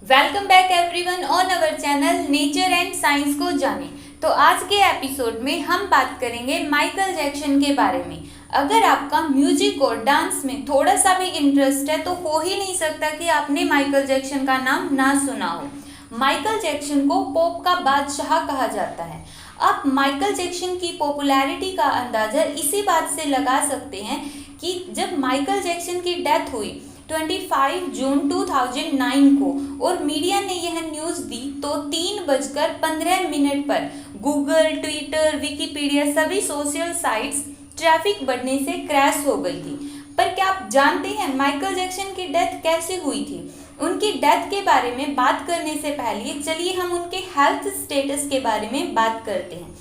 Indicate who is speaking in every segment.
Speaker 1: Welcome back everyone on our channel nature and science को जाने। तो आज के एपिसोड में हम बात करेंगे माइकल जैक्सन के बारे में। अगर आपका म्यूजिक और डांस में थोड़ा सा भी इंटरेस्ट है तो हो ही नहीं सकता कि आपने माइकल जैक्सन का नाम ना सुना हो। माइकल जैक्सन को पॉप का बादशाह कहा जाता है। आप माइकल जैक्सन की पॉपुलैरिटी का अंदाजा इसी बात से लगा सकते हैं कि जब माइकल जैक्सन की डेथ हुई 25 जून 2009 को और मीडिया ने यह न्यूज़ दी तो 3:15 पर गूगल, ट्विटर, विकिपीडिया सभी सोशल साइट्स ट्रैफिक बढ़ने से क्रैश हो गई थी। पर क्या आप जानते हैं माइकल जैक्सन की डेथ कैसे हुई थी? उनकी डेथ के बारे में बात करने से पहले चलिए हम उनके हेल्थ स्टेटस के बारे में बात करते हैं।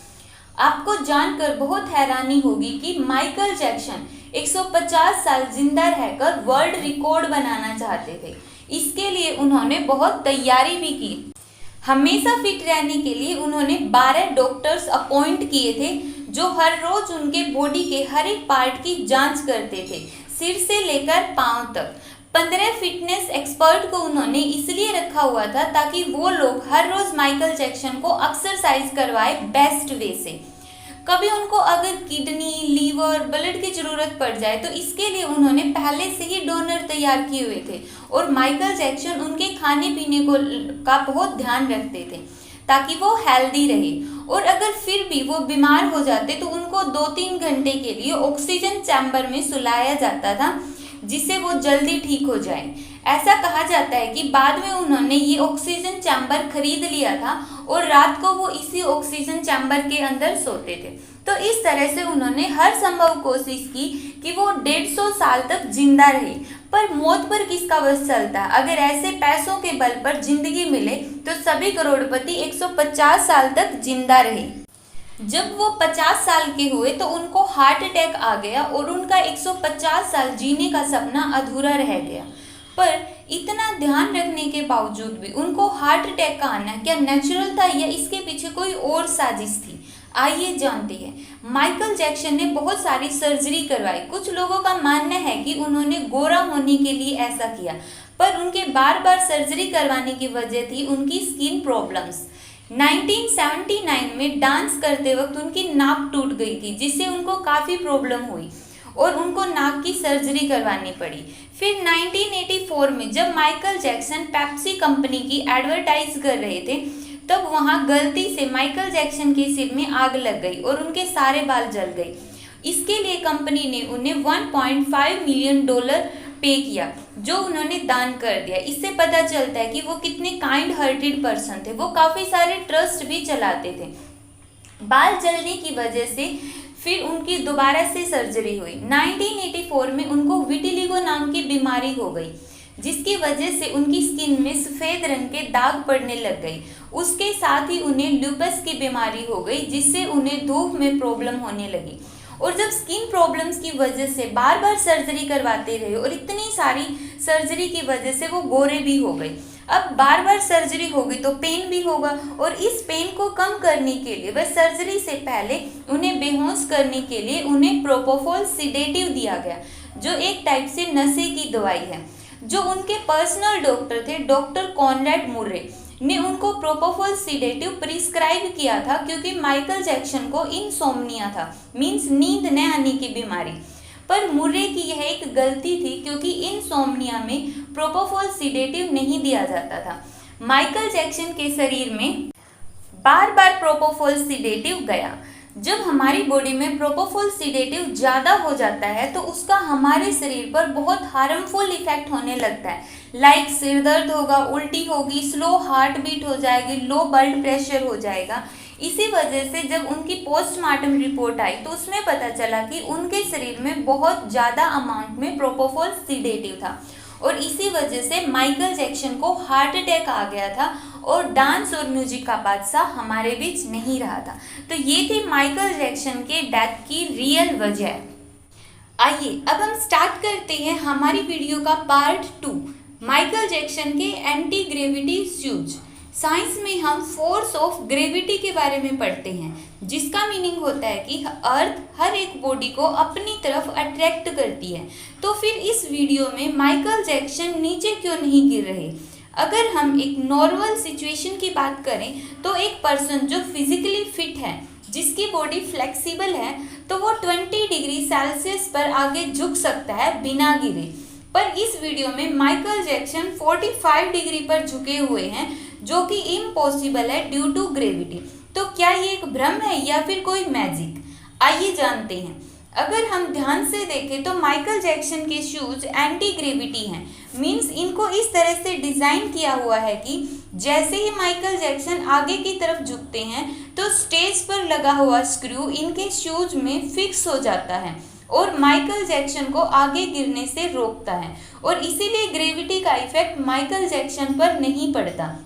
Speaker 1: आपको जानकर बहुत हैरानी होगी कि माइकल जैक्सन 150 साल जिंदा रहकर वर्ल्ड रिकॉर्ड बनाना चाहते थे। इसके लिए उन्होंने बहुत तैयारी भी की। हमेशा फिट रहने के लिए उन्होंने 12 डॉक्टर्स अपॉइंट किए थे जो हर रोज उनके बॉडी के हर एक पार्ट की जांच करते थे, सिर से लेकर पांव तक। 15 फिटनेस एक्सपर्ट को उन्होंने इसलिए रखा हुआ था ताकि वो लोग हर रोज माइकल जैक्सन को एक्सरसाइज करवाए बेस्ट वे से। कभी उनको अगर किडनी, लीवर, ब्लड की जरूरत पड़ जाए तो इसके लिए उन्होंने पहले से ही डोनर तैयार किए हुए थे और माइकल जैक्सन उनके खाने पीने का बहुत ध्यान रखते थे ताकि वो हेल्दी रहे। और अगर फिर भी वो बीमार हो जाते तो उनको 2-3 घंटे के लिए ऑक्सीजन चैम्बर में सुलाया जाता था जिससे वो जल्दी ठीक हो जाए। ऐसा कहा जाता है कि बाद में उन्होंने ये ऑक्सीजन चैम्बर खरीद लिया था और रात को वो इसी ऑक्सीजन चैम्बर के अंदर सोते थे। तो इस तरह से उन्होंने हर संभव कोशिश की कि वो 150 साल तक जिंदा रहे। पर मौत पर किसका बस चलता है? अगर ऐसे पैसों के बल पर जिंदगी मिले तो सभी करोड़पति 150 साल तक जिंदा रहे। जब वो 50 साल के हुए तो उनको हार्ट अटैक आ गया और उनका 150 साल जीने का सपना अधूरा रह गया। पर इतना ध्यान रखने के बावजूद भी उनको हार्ट अटैक का आना क्या नेचुरल था या इसके पीछे कोई और साजिश थी? आइए जानते हैं। माइकल जैक्सन ने बहुत सारी सर्जरी करवाई। कुछ लोगों का मानना है कि उन्होंने गोरा होने के लिए ऐसा किया, पर उनके बार बार सर्जरी करवाने की वजह थी उनकी स्किन प्रॉब्लम्स। 1979 में डांस करते वक्त उनकी नाक टूट गई थी जिससे उनको काफ़ी प्रॉब्लम हुई और उनको नाक की सर्जरी करवानी पड़ी। फिर 1984 में जब माइकल जैक्सन पेप्सी कंपनी की एडवर्टाइज कर रहे थे तब वहां गलती से माइकल जैक्सन के सिर में आग लग गई और उनके सारे बाल जल गए। इसके लिए कंपनी ने उन्हें $1.5 मिलियन पे किया जो उन्होंने दान कर दिया। इससे पता चलता है कि वो कितने काइंड हार्टेड पर्सन थे। वो काफ़ी सारे ट्रस्ट भी चलाते थे। बाल जलने की वजह से फिर उनकी दोबारा से सर्जरी हुई। 1984 में उनको विटिलिगो नाम की बीमारी हो गई जिसकी वजह से उनकी स्किन में सफ़ेद रंग के दाग पड़ने लग गई। उसके साथ ही उन्हें लूपस की बीमारी हो गई जिससे उन्हें धूप में प्रॉब्लम होने लगी। और जब स्किन प्रॉब्लम्स की वजह से बार बार सर्जरी करवाते रहे और इतनी सारी सर्जरी की वजह से वो गोरे भी हो गए। अब बार बार सर्जरी हो गई तो पेन भी होगा और इस पेन को कम करने के लिए वह सर्जरी से पहले उन्हें बेहोश करने के लिए उन्हें प्रोपोफॉल सिडेटिव दिया गया जो एक टाइप से नशे की दवाई है। जो उनके पर्सनल डॉक्टर थे डॉक्टर कॉनरेड मुर्रे ने उनको प्रोपोफॉल सिडेटिव प्रिस्क्राइब किया था क्योंकि माइकल जैक्सन को इनसोम्निया था, मीन्स नींद न आने की बीमारी। पर मुर्रे की यह एक गलती थी क्योंकि इनसोम्निया में प्रोपोफॉल सिडेटिव नहीं दिया जाता था। माइकल जैक्सन के शरीर में बार बार प्रोपोफॉल सिडेटिव गया। जब हमारी बॉडी में प्रोपोफॉल सिडेटिव ज़्यादा हो जाता है तो उसका हमारे शरीर पर बहुत हार्मफुल इफेक्ट होने लगता है। लाइक सिर दर्द होगा, उल्टी होगी, स्लो हार्ट बीट हो जाएगी, लो ब्लड प्रेशर हो जाएगा। इसी वजह से जब उनकी पोस्टमार्टम रिपोर्ट आई तो उसमें पता चला कि उनके शरीर में बहुत ज़्यादा अमाउंट में प्रोपोफॉल सिडेटिव था और इसी वजह से माइकल जैक्सन को हार्ट अटैक आ गया था और डांस और म्यूजिक का बादशाह हमारे बीच नहीं रहा था। तो ये थी माइकल जैक्सन के डेथ की रियल वजह। आइए अब हम स्टार्ट करते हैं हमारी वीडियो का पार्ट 2, माइकल जैक्सन के एंटी ग्रेविटी शूज। साइंस में हम फोर्स ऑफ ग्रेविटी के बारे में पढ़ते हैं जिसका मीनिंग होता है कि अर्थ हर एक बॉडी को अपनी तरफ अट्रैक्ट करती है। तो फिर इस वीडियो में माइकल जैक्सन नीचे क्यों नहीं गिर रहे? अगर हम एक नॉर्मल सिचुएशन की बात करें तो एक पर्सन जो फिजिकली फिट है, जिसकी बॉडी फ्लेक्सिबल है, तो वो 20 डिग्री सेल्सियस पर आगे झुक सकता है बिना गिरे। पर इस वीडियो में माइकल जैक्सन 45 डिग्री पर झुके हुए हैं, जो कि इम्पॉसिबल है ड्यू टू ग्रेविटी। तो क्या ये एक भ्रम है या फिर कोई मैजिक? आइए जानते हैं। अगर हम ध्यान से देखें तो माइकल जैक्सन के शूज एंटी ग्रेविटी हैं, मीन्स इनको इस तरह से डिज़ाइन किया हुआ है कि जैसे ही माइकल जैक्सन आगे की तरफ झुकते हैं तो स्टेज पर लगा हुआ स्क्रू इनके शूज में फिक्स हो जाता है और माइकल जैक्सन को आगे गिरने से रोकता है, और इसीलिए ग्रेविटी का इफेक्ट माइकल जैक्सन पर नहीं पड़ता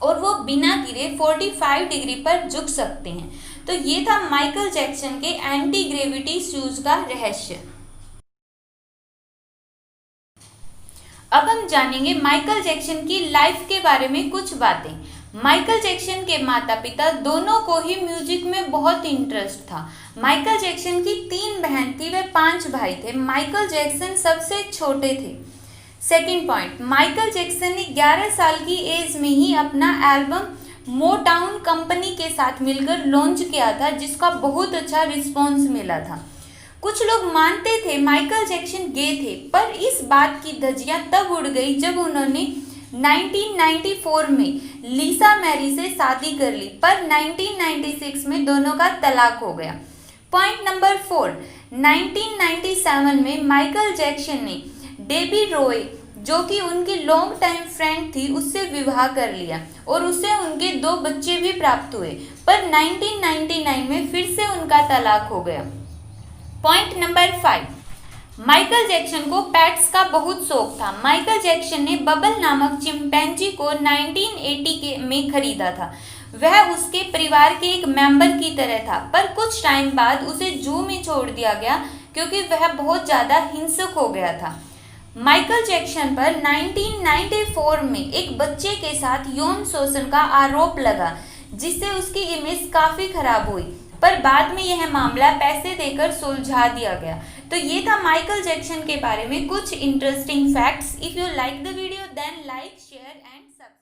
Speaker 1: और वो बिना गिरे 45 डिग्री पर झुक सकते हैं। तो ये था माइकल जैक्सन के एंटी ग्रेविटी शूज का रहस्य। अब हम जानेंगे माइकल जैक्सन की लाइफ के बारे में कुछ बातें। माइकल जैक्सन के माता पिता दोनों को ही म्यूजिक में बहुत इंटरेस्ट था। माइकल जैक्सन की 3 बहन थी, वे 5 भाई थे। माइकल जैक्सन सबसे छोटे थे। सेकंड पॉइंट, माइकल जैक्सन ने 11 साल की एज में ही अपना एल्बम मोटाउन कंपनी के साथ मिलकर लॉन्च किया था, जिसका बहुत अच्छा रिस्पॉन्स मिला था। कुछ लोग मानते थे माइकल जैक्सन गे थे, पर इस बात की धज्जियां तब उड़ गई जब उन्होंने 1994 में लिसा मैरी से शादी कर ली, पर 1996 में दोनों का तलाक हो गया। पॉइंट नंबर 4, 1997 में माइकल जैक्सन ने डेबी रॉय, जो कि उनकी लॉन्ग टाइम फ्रेंड थी, उससे विवाह कर लिया और उससे उनके 2 बच्चे भी प्राप्त हुए, पर 1999 में फिर से उनका तलाक हो गया। पॉइंट नंबर 5, माइकल जैक्सन को पेट्स का बहुत शौक था। माइकल जैक्सन ने बबल नामक चिंपैंजी को 1980 में खरीदा था। वह उसके परिवार के एक मेंबर की तरह था, पर कुछ टाइम बाद उसे जू में छोड़ दिया गया क्योंकि वह बहुत ज़्यादा हिंसक हो गया था। माइकल जैक्सन पर 1994 में एक बच्चे के साथ यौन शोषण का आरोप लगा, जिससे उसकी इमेज काफ़ी खराब हुई, पर बाद में यह मामला पैसे देकर सुलझा दिया गया। तो ये था माइकल जैक्सन के बारे में कुछ interesting facts. If you like the video then like, share and subscribe.